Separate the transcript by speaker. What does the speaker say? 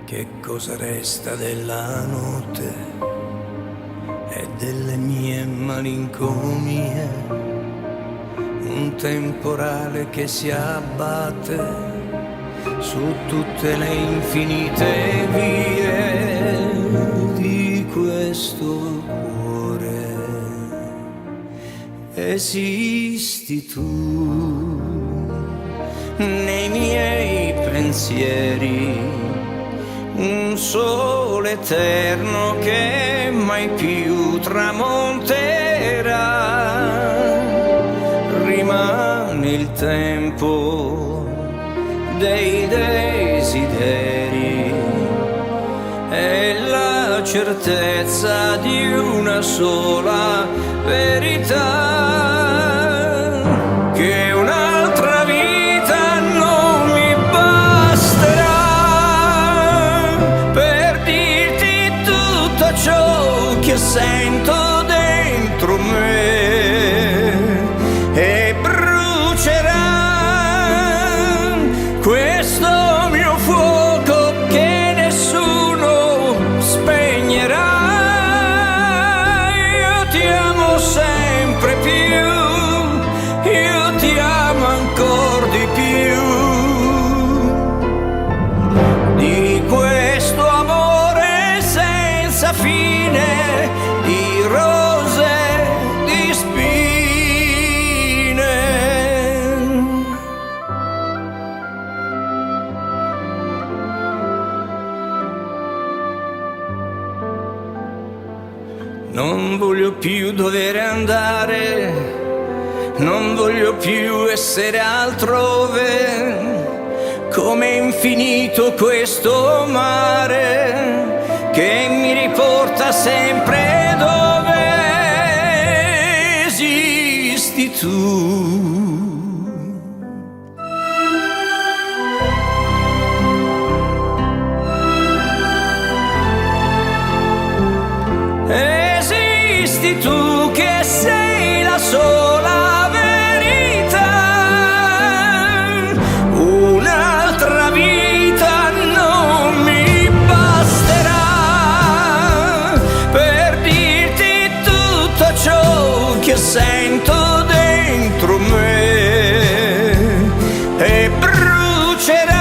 Speaker 1: Che cosa resta della notte e delle mie malinconie? Un temporale che si abbatte su tutte le infinite vie di questo cuore. Esisti tu nei miei pensieri, un sole eterno che mai più tramonterà. Rimane il tempo dei desideri e la certezza di una sola verità, che un'altra vita non mi basterà per dirti tutto ciò che sento dentro me e brucerà questo mio fuoco che nessuno spegnerà. Io ti amo sempre più, io ti amo ancora di più di questo amore senza fine, di rose, di spine. Non voglio più dover andare, non voglio più essere altrove, come infinito questo mare che mi riporta sempre dove esisti tu. Esisti tu che sei la sola verità, un'altra vita non mi basterà per dirti tutto ciò che sento dentro me e brucerà